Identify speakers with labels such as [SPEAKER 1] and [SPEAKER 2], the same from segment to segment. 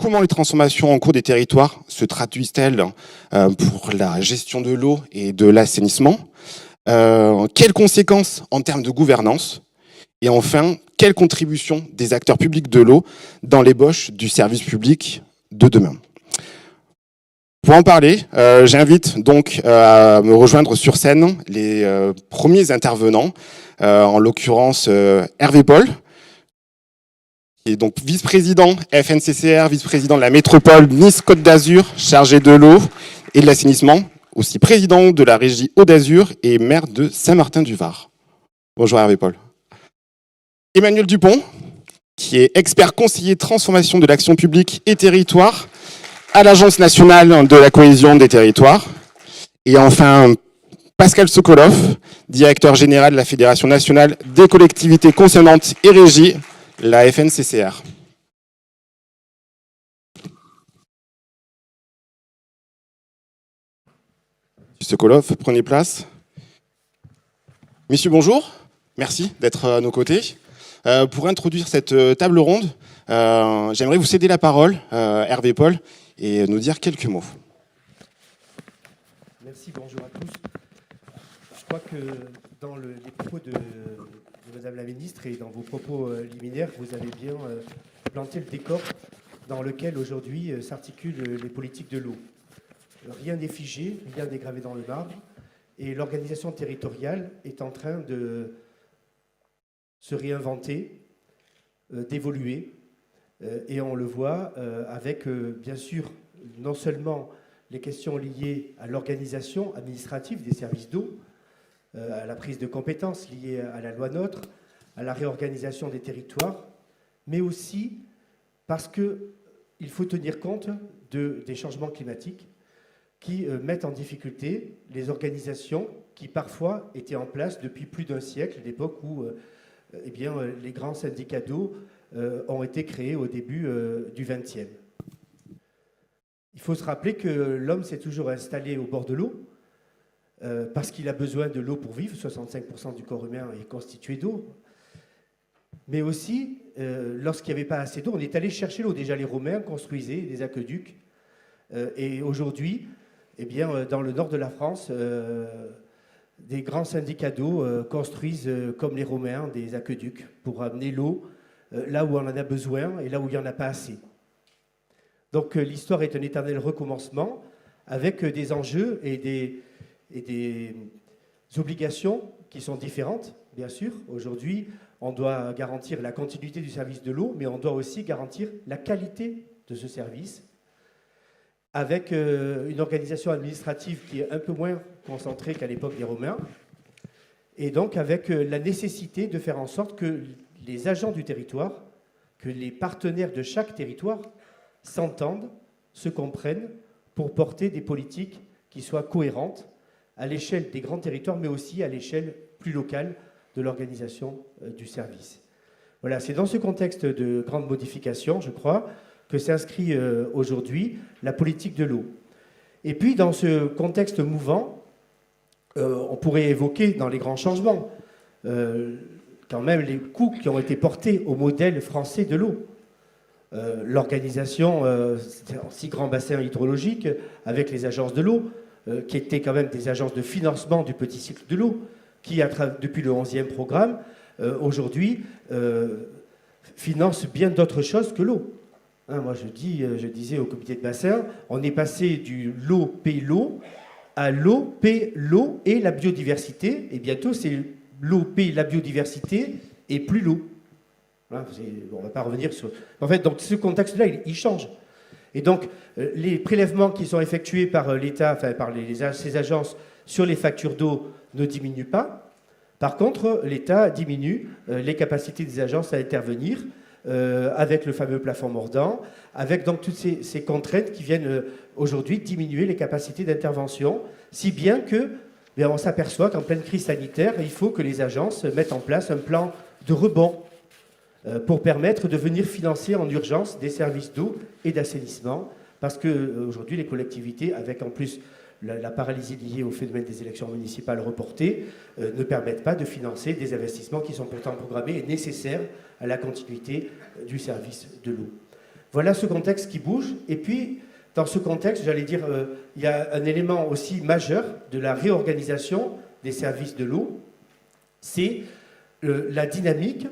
[SPEAKER 1] comment les transformations en cours des territoires se traduisent-elles pour la gestion de l'eau et de l'assainissement? Quelles conséquences en termes de gouvernance? Et enfin, quelle contribution des acteurs publics de l'eau dans l'ébauche du service public de demain? Pour en parler, j'invite donc à me rejoindre sur scène les premiers intervenants, en l'occurrence Hervé Paul, qui est donc vice-président FNCCR, vice-président de la métropole Nice-Côte d'Azur, chargé de l'eau et de l'assainissement, aussi président de la régie Eau d'Azur et maire de Saint-Martin-du-Var. Bonjour Hervé Paul. Emmanuel Dupont, qui est expert conseiller transformation de l'action publique et territoire à l'Agence nationale de la cohésion des territoires. Et enfin, Pascal Sokolov, directeur général de la Fédération nationale des collectivités concernantes et régies, la FNCCR. Monsieur Sokolov, prenez place. Messieurs, bonjour. Merci d'être à nos côtés. Pour introduire cette table ronde, j'aimerais vous céder la parole, Hervé Paul, et nous dire quelques mots.
[SPEAKER 2] Merci, bonjour à tous. Je crois que dans les propos de Madame la Ministre et dans vos propos liminaires, vous avez bien planté le décor dans lequel aujourd'hui s'articulent les politiques de l'eau. Rien n'est figé, rien n'est gravé dans le marbre, et l'organisation territoriale est en train de se réinventer, d'évoluer, et on le voit avec, bien sûr, non seulement les questions liées à l'organisation administrative des services d'eau, à la prise de compétences liées à la loi NOTRe, à la réorganisation des territoires, mais aussi parce qu'il faut tenir compte des changements climatiques qui mettent en difficulté les organisations qui parfois étaient en place depuis plus d'un siècle, l'époque où eh bien, les grands syndicats d'eau ont été créés au début du XXe. Il faut se rappeler que l'homme s'est toujours installé au bord de l'eau parce qu'il a besoin de l'eau pour vivre. 65% du corps humain est constitué d'eau. Mais aussi, lorsqu'il n'y avait pas assez d'eau, on est allé chercher l'eau. Déjà, les Romains construisaient des aqueducs. Et aujourd'hui, eh bien, dans le nord de la France, des grands syndicats d'eau construisent, comme les Romains, des aqueducs pour amener l'eau là où on en a besoin et là où il n'y en a pas assez. Donc l'histoire est un éternel recommencement avec des enjeux et des obligations qui sont différentes, bien sûr. Aujourd'hui, on doit garantir la continuité du service de l'eau, mais on doit aussi garantir la qualité de ce service avec une organisation administrative qui est un peu moins concentrée qu'à l'époque des Romains, et donc avec la nécessité de faire en sorte que les agents du territoire, que les partenaires de chaque territoire s'entendent, se comprennent pour porter des politiques qui soient cohérentes à l'échelle des grands territoires, mais aussi à l'échelle plus locale de l'organisation du service. Voilà, c'est dans ce contexte de grande modification, je crois, que s'inscrit aujourd'hui la politique de l'eau. Et puis, dans ce contexte mouvant, on pourrait évoquer dans les grands changements quand même les coûts qui ont été portés au modèle français de l'eau. L'organisation en 6 grands bassins hydrologiques avec les agences de l'eau, qui étaient quand même des agences de financement du petit cycle de l'eau, qui, depuis le 11e programme, aujourd'hui, financent bien d'autres choses que l'eau. Hein, moi, je disais au comité de bassin, on est passé du l'eau paie l'eau à l'eau paie l'eau et la biodiversité, et bientôt c'est l'eau paie la biodiversité et plus l'eau. Hein, on ne va pas revenir sur... En fait, donc ce contexte-là, il change. Et donc, les prélèvements qui sont effectués par l'État, enfin par ces agences sur les factures d'eau ne diminuent pas. Par contre, l'État diminue les capacités des agences à intervenir avec le fameux plafond mordant, avec donc toutes ces contraintes qui viennent aujourd'hui diminuer les capacités d'intervention, si bien que on s'aperçoit qu'en pleine crise sanitaire, il faut que les agences mettent en place un plan de rebond pour permettre de venir financer en urgence des services d'eau et d'assainissement, parce qu'aujourd'hui, les collectivités, avec en plus la paralysie liée au phénomène des élections municipales reportées, ne permettent pas de financer des investissements qui sont pourtant programmés et nécessaires à la continuité du service de l'eau. Voilà ce contexte qui bouge. Et puis, dans ce contexte, j'allais dire, il y a un élément aussi majeur de la réorganisation des services de l'eau, c'est la dynamique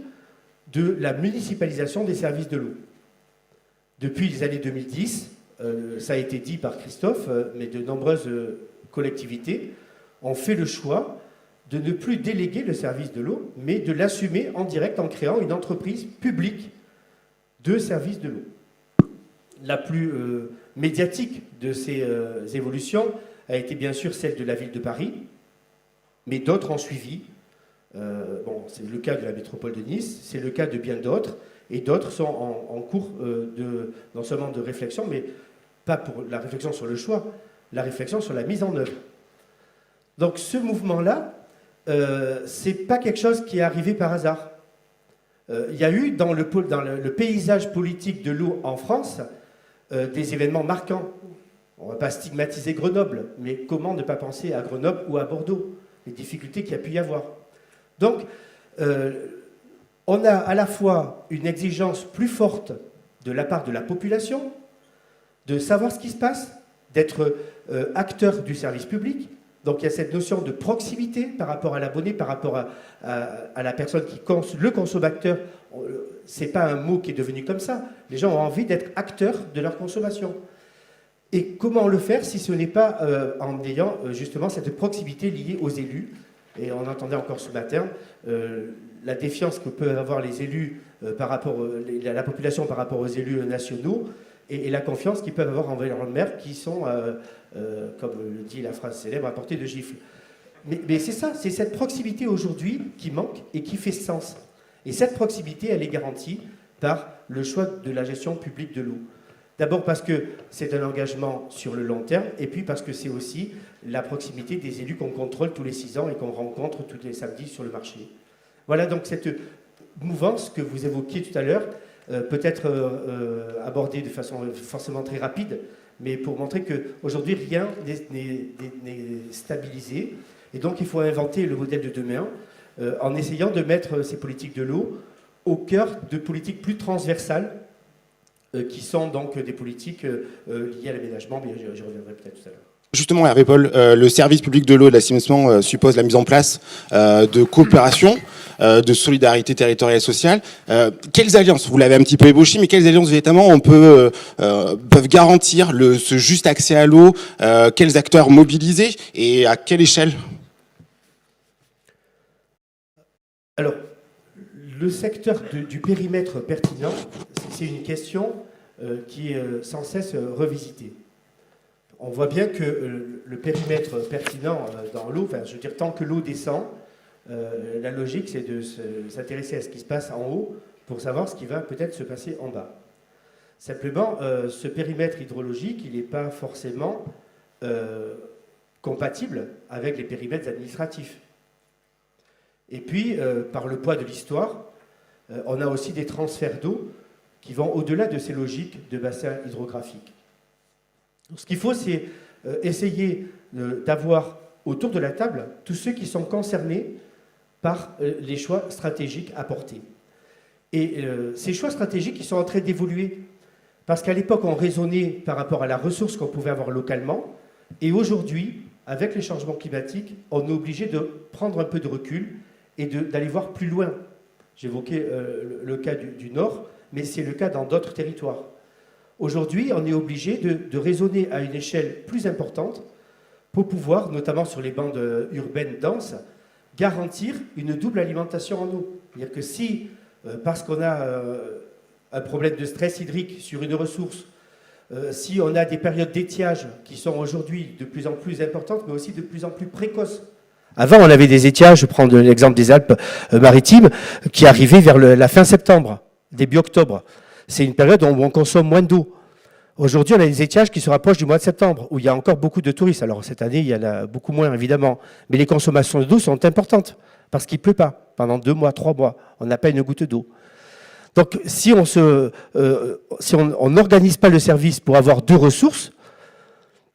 [SPEAKER 2] de la municipalisation des services de l'eau. Depuis les années 2010, ça a été dit par Christophe, mais de nombreuses collectivités ont fait le choix de ne plus déléguer le service de l'eau, mais de l'assumer en direct en créant une entreprise publique de services de l'eau. La plus médiatique de ces évolutions a été bien sûr celle de la ville de Paris, mais d'autres ont suivi. Bon, c'est le cas de la métropole de Nice, c'est le cas de bien d'autres, et d'autres sont en cours non seulement de réflexion, mais pas pour la réflexion sur le choix, la réflexion sur la mise en œuvre. Donc ce mouvement-là, c'est pas quelque chose qui est arrivé par hasard. Il y a eu dans le paysage politique de l'eau en France des événements marquants. On ne va pas stigmatiser Grenoble, mais comment ne pas penser à Grenoble ou à Bordeaux, les difficultés qu'il y a pu y avoir. Donc, on a à la fois une exigence plus forte de la part de la population, de savoir ce qui se passe, d'être acteur du service public. Donc il y a cette notion de proximité par rapport à l'abonné, par rapport à la personne qui le consommateur. C'est pas un mot qui est devenu comme ça. Les gens ont envie d'être acteurs de leur consommation. Et comment le faire si ce n'est pas en ayant justement cette proximité liée aux élus. Et on entendait encore ce matin la défiance que peuvent avoir les élus par rapport la population par rapport aux élus nationaux et la confiance qu'ils peuvent avoir envers leurs maires qui sont, comme le dit la phrase célèbre, à portée de gifle. Mais c'est ça, c'est cette proximité aujourd'hui qui manque et qui fait sens. Et cette proximité, elle est garantie par le choix de la gestion publique de l'eau. D'abord parce que c'est un engagement sur le long terme, et puis parce que c'est aussi la proximité des élus qu'on contrôle tous les 6 ans et qu'on rencontre tous les samedis sur le marché. Voilà donc cette mouvance que vous évoquiez tout à l'heure, peut-être abordée de façon forcément très rapide, mais pour montrer qu'aujourd'hui rien n'est stabilisé, et donc il faut inventer le modèle de demain en essayant de mettre ces politiques de l'eau au cœur de politiques plus transversales, qui sont donc des politiques liées à l'aménagement, mais j'y reviendrai peut-être tout à l'heure.
[SPEAKER 1] Justement, Hervé Paul, le service public de l'eau et de l'assainissement suppose la mise en place de coopération, de solidarité territoriale et sociale. Quelles alliances, vous l'avez un petit peu ébauché, mais quelles alliances véritablement peuvent garantir ce juste accès à l'eau, quels acteurs mobiliser et à quelle échelle?
[SPEAKER 2] Alors, le secteur du périmètre pertinent, c'est une question qui est sans cesse revisitée. On voit bien que le périmètre pertinent dans l'eau, enfin, je veux dire, tant que l'eau descend, la logique, c'est de s'intéresser à ce qui se passe en haut pour savoir ce qui va peut-être se passer en bas. Simplement, ce périmètre hydrologique, il n'est pas forcément compatible avec les périmètres administratifs. Et puis, par le poids de l'histoire, on a aussi des transferts d'eau qui vont au-delà de ces logiques de bassin hydrographique. Ce qu'il faut, c'est essayer d'avoir autour de la table tous ceux qui sont concernés par les choix stratégiques apportés. Et ces choix stratégiques, ils sont en train d'évoluer. Parce qu'à l'époque, on raisonnait par rapport à la ressource qu'on pouvait avoir localement. Et aujourd'hui, avec les changements climatiques, on est obligé de prendre un peu de recul et d'aller voir plus loin. J'évoquais le cas du Nord, mais c'est le cas dans d'autres territoires. Aujourd'hui, on est obligé de raisonner à une échelle plus importante pour pouvoir, notamment sur les bandes urbaines denses, garantir une double alimentation en eau. C'est-à-dire que si, parce qu'on a un problème de stress hydrique sur une ressource, si on a des périodes d'étiage qui sont aujourd'hui de plus en plus importantes, mais aussi de plus en plus précoces. Avant, on avait des étiages, je prends l'exemple des Alpes-Maritimes, qui arrivaient vers la fin septembre, début octobre. C'est une période où on consomme moins d'eau. Aujourd'hui, on a des étiages qui se rapprochent du mois de septembre, où il y a encore beaucoup de touristes. Alors cette année, il y en a beaucoup moins, évidemment. Mais les consommations d'eau sont importantes, parce qu'il ne pleut pas. Pendant 2 mois, 3 mois, on n'a pas une goutte d'eau. Donc si on n'organise pas le service pour avoir 2 ressources,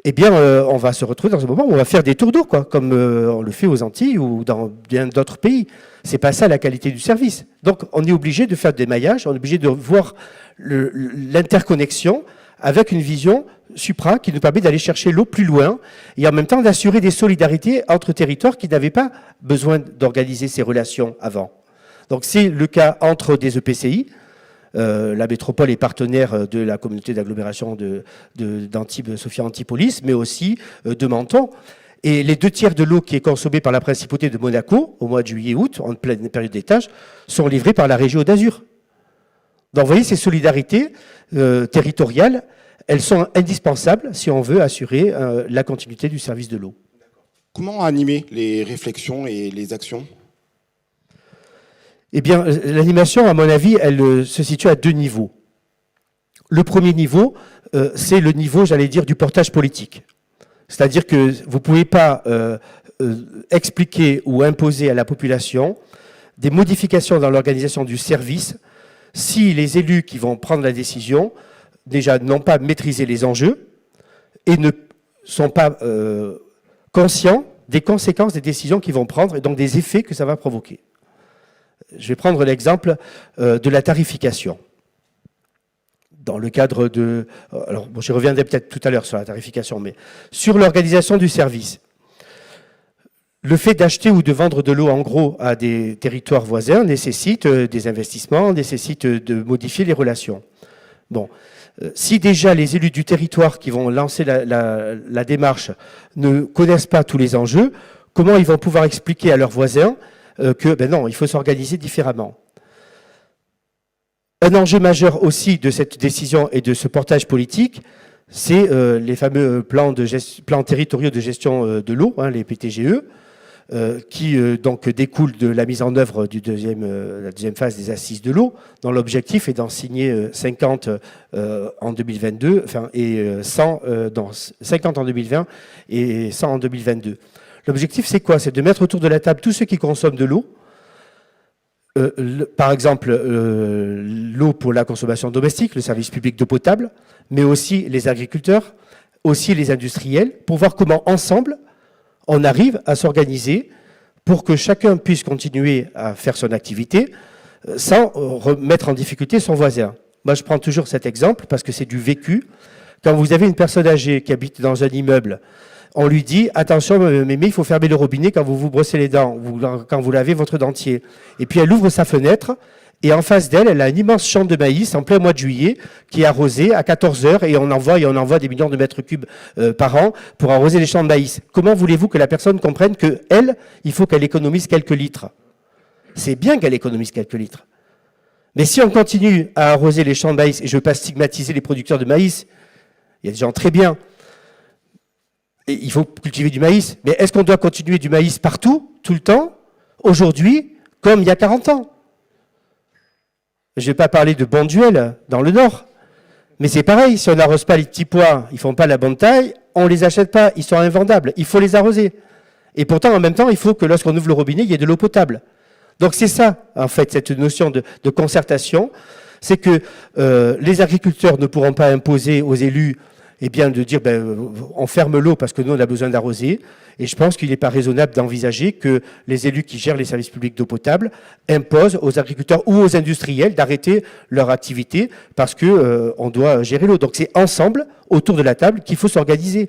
[SPEAKER 2] eh bien, on va se retrouver dans un moment où on va faire des tours d'eau, quoi, comme on le fait aux Antilles ou dans bien d'autres pays. C'est pas ça la qualité du service. Donc, on est obligé de faire des maillages, on est obligé de voir l'interconnexion avec une vision supra qui nous permet d'aller chercher l'eau plus loin et en même temps d'assurer des solidarités entre territoires qui n'avaient pas besoin d'organiser ces relations avant. Donc, c'est le cas entre des EPCI. La métropole est partenaire de la communauté d'agglomération d'Antibes, Sophia Antipolis, mais aussi de Menton. Et les 2 tiers de l'eau qui est consommée par la principauté de Monaco, au mois de juillet-août, en pleine période d'étage, sont livrés par la région d'Azur. Donc vous voyez, ces solidarités territoriales, elles sont indispensables si on veut assurer la continuité du service de l'eau.
[SPEAKER 1] Comment animer les réflexions et les actions ?
[SPEAKER 2] Eh bien, l'animation, à mon avis, elle se situe à 2 niveaux. Le premier niveau, c'est le niveau, j'allais dire, du portage politique. C'est-à-dire que vous ne pouvez pas expliquer ou imposer à la population des modifications dans l'organisation du service si les élus qui vont prendre la décision, déjà, n'ont pas maîtrisé les enjeux et ne sont pas conscients des conséquences des décisions qu'ils vont prendre et donc des effets que ça va provoquer. Je vais prendre l'exemple de la tarification. Dans le cadre de... Alors, bon, je reviendrai peut-être tout à l'heure sur la tarification, mais sur l'organisation du service. Le fait d'acheter ou de vendre de l'eau en gros à des territoires voisins nécessite des investissements, nécessite de modifier les relations. Bon, si déjà les élus du territoire qui vont lancer la démarche ne connaissent pas tous les enjeux, comment ils vont pouvoir expliquer à leurs voisins que ben non, il faut s'organiser différemment. Un enjeu majeur aussi de cette décision et de ce portage politique, c'est les fameux plans territoriaux de gestion de l'eau, les PTGE, qui donc découlent de la mise en œuvre la deuxième phase des assises de l'eau, dont l'objectif est d'en signer 50 en 2022, enfin, et 100 50 en 2020 et 100 en 2022. L'objectif, c'est quoi? C'est de mettre autour de la table tous ceux qui consomment de l'eau, par exemple l'eau pour la consommation domestique, le service public d'eau potable, mais aussi les agriculteurs, aussi les industriels, pour voir comment ensemble on arrive à s'organiser pour que chacun puisse continuer à faire son activité sans remettre en difficulté son voisin. Moi, je prends toujours cet exemple parce que c'est du vécu. Quand vous avez une personne âgée qui habite dans un immeuble, on lui dit « Attention, mémé, il faut fermer le robinet quand vous vous brossez les dents, quand vous lavez votre dentier. » Et puis elle ouvre sa fenêtre et en face d'elle, elle a un immense champ de maïs en plein mois de juillet qui est arrosé à 14 heures et on envoie des millions de mètres cubes par an pour arroser les champs de maïs. Comment voulez-vous que la personne comprenne qu'elle, il faut qu'elle économise quelques litres? C'est bien qu'elle économise quelques litres. Mais si on continue à arroser les champs de maïs, et je ne veux pas stigmatiser les producteurs de maïs, il y a des gens très bien, et il faut cultiver du maïs, mais est-ce qu'on doit continuer du maïs partout, tout le temps, aujourd'hui, comme il y a 40 ans? Je ne vais pas parler de Bonduel dans le Nord, mais c'est pareil, si on n'arrose pas les petits pois, ils ne font pas la bonne taille, on ne les achète pas, ils sont invendables, il faut les arroser. Et pourtant, en même temps, il faut que lorsqu'on ouvre le robinet, il y ait de l'eau potable. Donc c'est ça, en fait, cette notion de concertation, c'est que les agriculteurs ne pourront pas imposer aux élus de dire on ferme l'eau parce que nous on a besoin d'arroser. Et je pense qu'il n'est pas raisonnable d'envisager que les élus qui gèrent les services publics d'eau potable imposent aux agriculteurs ou aux industriels d'arrêter leur activité parce que on doit gérer l'eau. Donc c'est ensemble, autour de la table, qu'il faut s'organiser.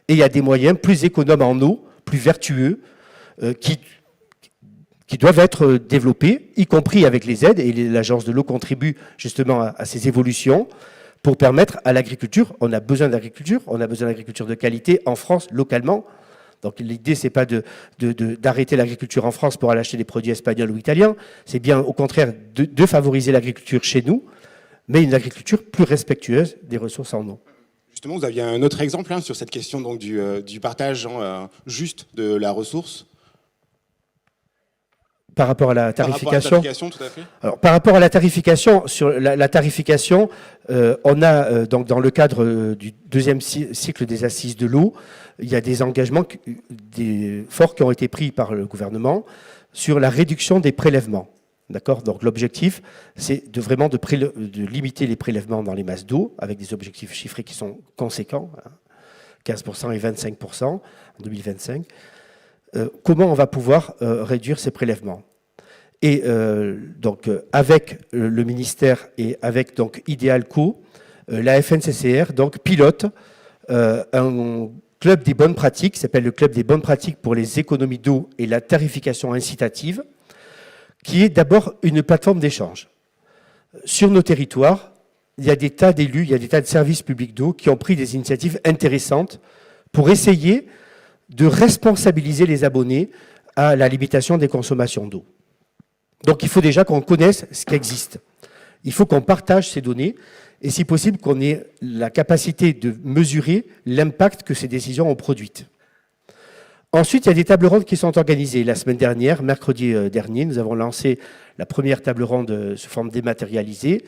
[SPEAKER 2] Et il y a des moyens plus économes en eau, plus vertueux, qui doivent être développés, y compris avec les aides. Et l'Agence de l'eau contribue justement à ces évolutions pour permettre à l'agriculture, on a besoin d'agriculture, on a besoin d'agriculture de qualité en France, localement. Donc l'idée, c'est pas d'arrêter l'agriculture en France pour aller acheter des produits espagnols ou italiens, c'est bien au contraire de favoriser l'agriculture chez nous, mais une agriculture plus respectueuse des ressources en eau.
[SPEAKER 1] Justement, vous aviez un autre exemple sur cette question donc, du partage juste de la ressource.
[SPEAKER 2] Par rapport à la tarification.
[SPEAKER 1] Tout à fait.
[SPEAKER 2] Alors, par rapport à la tarification, sur la tarification, on a donc dans le cadre du deuxième cycle des assises de l'eau, il y a des engagements forts qui ont été pris par le gouvernement sur la réduction des prélèvements. D'accord. Donc l'objectif, c'est de vraiment de limiter les prélèvements dans les masses d'eau avec des objectifs chiffrés qui sont conséquents. 15% et 25% en 2025. Comment on va pouvoir réduire ces prélèvements? Et donc, avec le ministère et avec donc, Idealco, la FNCCR donc, pilote un club des bonnes pratiques, qui s'appelle le club des bonnes pratiques pour les économies d'eau et la tarification incitative, qui est d'abord une plateforme d'échange. Sur nos territoires, il y a des tas d'élus, il y a des tas de services publics d'eau qui ont pris des initiatives intéressantes pour essayer de responsabiliser les abonnés à la limitation des consommations d'eau. Donc il faut déjà qu'on connaisse ce qui existe. Il faut qu'on partage ces données et si possible qu'on ait la capacité de mesurer l'impact que ces décisions ont produit. Ensuite, il y a des tables rondes qui sont organisées. La semaine dernière, mercredi dernier, nous avons lancé la première table ronde sous forme dématérialisée.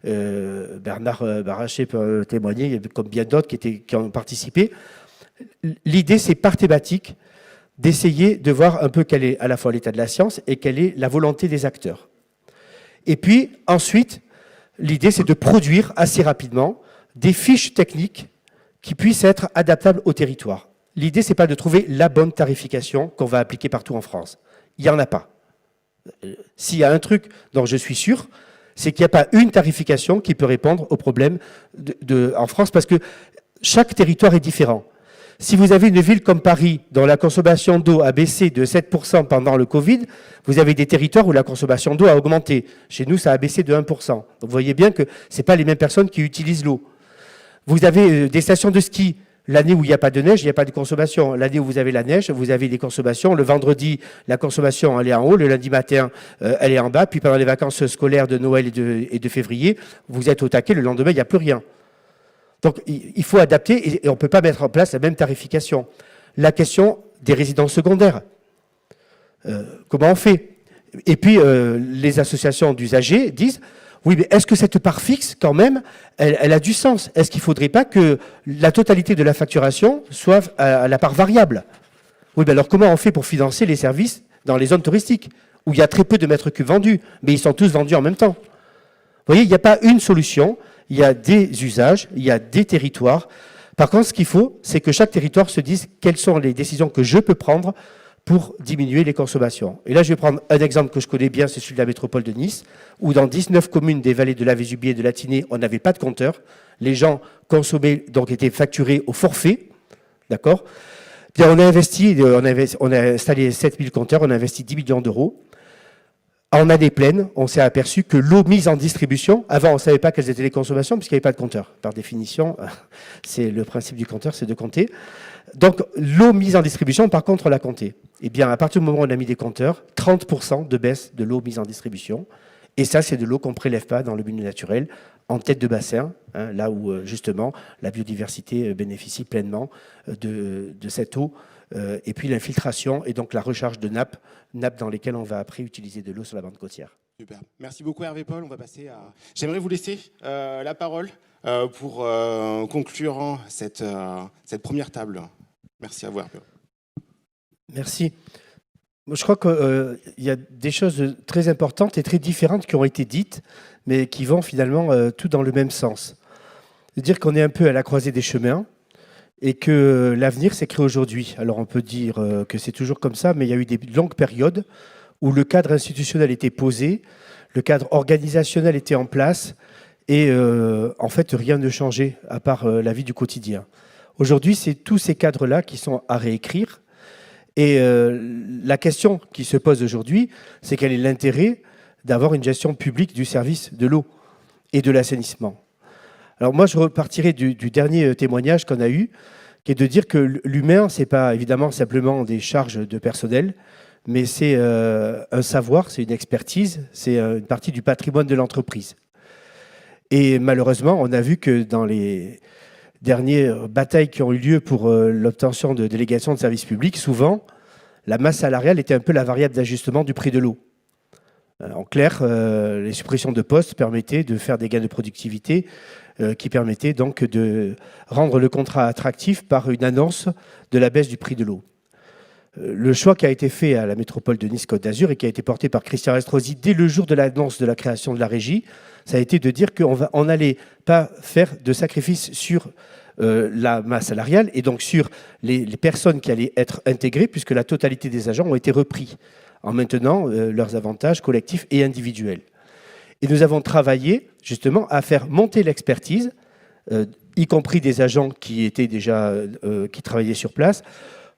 [SPEAKER 2] Bernard Baraché peut témoigner, comme bien d'autres qui ont participé. L'idée, c'est par thématique d'essayer de voir un peu quel est à la fois l'état de la science et quelle est la volonté des acteurs. Et puis, ensuite, l'idée, c'est de produire assez rapidement des fiches techniques qui puissent être adaptables au territoire. L'idée, ce n'est pas de trouver la bonne tarification qu'on va appliquer partout en France. Il n'y en a pas. S'il y a un truc dont je suis sûr, c'est qu'il n'y a pas une tarification qui peut répondre aux problèmes en France, parce que chaque territoire est différent. Si vous avez une ville comme Paris, dont la consommation d'eau a baissé de 7% pendant le Covid, vous avez des territoires où la consommation d'eau a augmenté. Chez nous, ça a baissé de 1%. Donc vous voyez bien que ce n'est pas les mêmes personnes qui utilisent l'eau. Vous avez des stations de ski. L'année où il n'y a pas de neige, il n'y a pas de consommation. L'année où vous avez la neige, vous avez des consommations. Le vendredi, la consommation, elle est en haut. Le lundi matin, elle est en bas. Puis pendant les vacances scolaires de Noël et de février, vous êtes au taquet. Le lendemain, il n'y a plus rien. Donc, il faut adapter et on ne peut pas mettre en place la même tarification. La question des résidences secondaires. Comment on fait? Et puis, les associations d'usagers disent... Oui, mais est-ce que cette part fixe, quand même, elle a du sens? Est-ce qu'il ne faudrait pas que la totalité de la facturation soit à la part variable? Oui, mais alors comment on fait pour financer les services dans les zones touristiques, où il y a très peu de mètres cubes vendus, mais ils sont tous vendus en même temps? Vous voyez, il n'y a pas une solution, il y a des usages, il y a des territoires. Par contre, ce qu'il faut, c'est que chaque territoire se dise quelles sont les décisions que je peux prendre pour diminuer les consommations. Et là, je vais prendre un exemple que je connais bien, c'est celui de la métropole de Nice, où dans 19 communes des vallées de la Vésubie et de la Tinée, on n'avait pas de compteur. Les gens consommaient, donc étaient facturés au forfait. D'accord? Bien, on a investi, on a installé 7000 compteurs, on a investi 10 millions d'euros. En année pleine, on s'est aperçu que l'eau mise en distribution, avant on ne savait pas quelles étaient les consommations puisqu'il n'y avait pas de compteur. Par définition, c'est le principe du compteur, c'est de compter. Donc l'eau mise en distribution, par contre, on l'a comptée. Eh bien, à partir du moment où on a mis des compteurs, 30% de baisse de l'eau mise en distribution. Et ça, c'est de l'eau qu'on ne prélève pas dans le milieu naturel, en tête de bassin, hein, là où justement la biodiversité bénéficie pleinement de cette eau. Et puis l'infiltration et donc la recharge de nappes dans lesquelles on va après utiliser de l'eau sur la bande côtière.
[SPEAKER 1] Super. Merci beaucoup Hervé Paul. On va passer à... J'aimerais vous laisser la parole pour conclure cette première table. Merci à vous Hervé.
[SPEAKER 2] Merci. Je crois qu'il y a des choses très importantes et très différentes qui ont été dites, mais qui vont finalement tout dans le même sens. C'est-à-dire qu'on est un peu à la croisée des chemins, et que l'avenir s'écrit aujourd'hui. Alors on peut dire que c'est toujours comme ça, mais il y a eu des longues périodes où le cadre institutionnel était posé, le cadre organisationnel était en place, et en fait rien ne changeait à part la vie du quotidien. Aujourd'hui, c'est tous ces cadres-là qui sont à réécrire, et la question qui se pose aujourd'hui, c'est quel est l'intérêt d'avoir une gestion publique du service de l'eau et de l'assainissement. Alors moi, je repartirai du dernier témoignage qu'on a eu, qui est de dire que l'humain, ce n'est pas évidemment simplement des charges de personnel, mais c'est un savoir, c'est une expertise, c'est une partie du patrimoine de l'entreprise. Et malheureusement, on a vu que dans les dernières batailles qui ont eu lieu pour l'obtention de délégations de services publics, souvent, la masse salariale était un peu la variable d'ajustement du prix de l'eau. En clair, les suppressions de postes permettaient de faire des gains de productivité qui permettaient donc de rendre le contrat attractif par une annonce de la baisse du prix de l'eau. Le choix qui a été fait à la métropole de Nice-Côte d'Azur et qui a été porté par Christian Estrosi dès le jour de l'annonce de la création de la régie, ça a été de dire qu'on n'allait pas faire de sacrifice sur la masse salariale et donc sur les personnes qui allaient être intégrées, puisque la totalité des agents ont été repris en maintenant leurs avantages collectifs et individuels. Et nous avons travaillé justement à faire monter l'expertise, y compris des agents qui étaient déjà qui travaillaient sur place,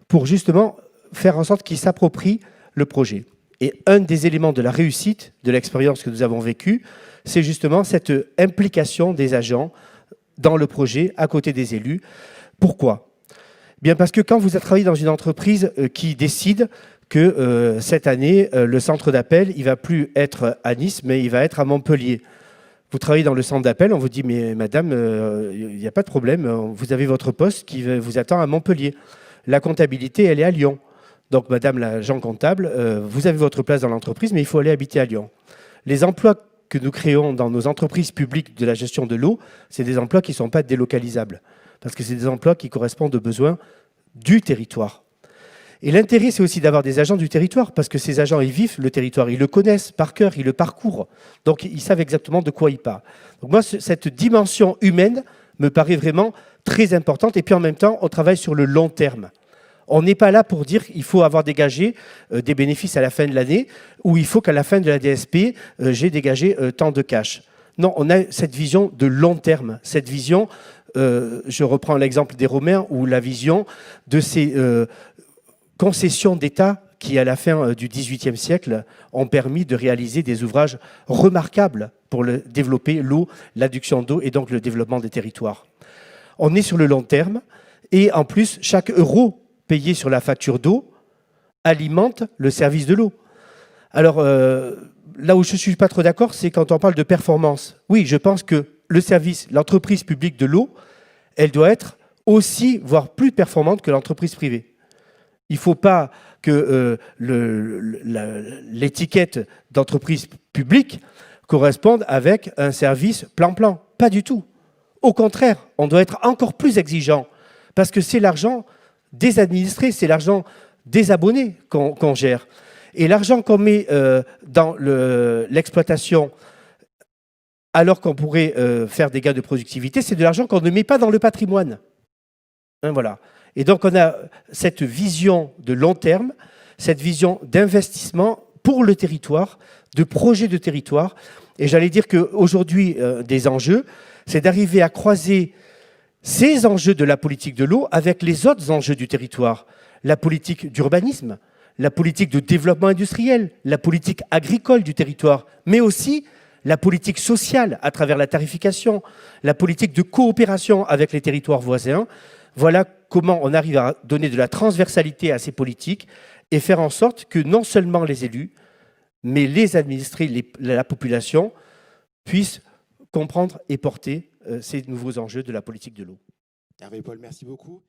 [SPEAKER 2] pour justement faire en sorte qu'ils s'approprient le projet. Et un des éléments de la réussite de l'expérience que nous avons vécue, c'est justement cette implication des agents dans le projet, à côté des élus. Pourquoi ? Bien parce que quand vous travaillez dans une entreprise qui décide que cette année, le centre d'appel, il ne va plus être à Nice, mais il va être à Montpellier. Vous travaillez dans le centre d'appel, on vous dit, mais madame, il n'y a pas de problème, vous avez votre poste qui vous attend à Montpellier. La comptabilité, elle est à Lyon. Donc, madame l'agent comptable, vous avez votre place dans l'entreprise, mais il faut aller habiter à Lyon. Les emplois que nous créons dans nos entreprises publiques de la gestion de l'eau, c'est des emplois qui ne sont pas délocalisables, parce que c'est des emplois qui correspondent aux besoins du territoire. Et l'intérêt, c'est aussi d'avoir des agents du territoire, parce que ces agents, ils vivent le territoire, ils le connaissent par cœur, ils le parcourent. Donc, ils savent exactement de quoi ils parlent. Donc, moi, cette dimension humaine me paraît vraiment très importante. Et puis, en même temps, on travaille sur le long terme. On n'est pas là pour dire qu'il faut avoir dégagé des bénéfices à la fin de l'année, ou il faut qu'à la fin de la DSP, j'ai dégagé tant de cash. Non, on a cette vision de long terme, cette vision, je reprends l'exemple des Romains, ou la vision de ces concessions d'État qui, à la fin du XVIIIe siècle, ont permis de réaliser des ouvrages remarquables pour développer l'eau, l'adduction d'eau et donc le développement des territoires. On est sur le long terme et en plus, chaque euro payé sur la facture d'eau alimente le service de l'eau. Alors, là où je ne suis pas trop d'accord, c'est quand on parle de performance. Oui, je pense que le service, l'entreprise publique de l'eau, elle doit être aussi, voire plus performante que l'entreprise privée. Il ne faut pas que l'étiquette d'entreprise publique corresponde avec un service plan-plan. Pas du tout. Au contraire, on doit être encore plus exigeant parce que c'est l'argent des administrés, c'est l'argent des abonnés qu'on gère. Et l'argent qu'on met dans l'exploitation alors qu'on pourrait faire des gains de productivité, c'est de l'argent qu'on ne met pas dans le patrimoine. Hein, voilà. Et donc, on a cette vision de long terme, cette vision d'investissement pour le territoire, de projet de territoire. Et j'allais dire qu'aujourd'hui, des enjeux, c'est d'arriver à croiser ces enjeux de la politique de l'eau avec les autres enjeux du territoire. La politique d'urbanisme, la politique de développement industriel, la politique agricole du territoire, mais aussi la politique sociale à travers la tarification, la politique de coopération avec les territoires voisins. Voilà comment on arrive à donner de la transversalité à ces politiques et faire en sorte que non seulement les élus, mais les administrés, la population, puissent comprendre et porter ces nouveaux enjeux de la politique de l'eau.
[SPEAKER 1] Hervé Paul, merci beaucoup.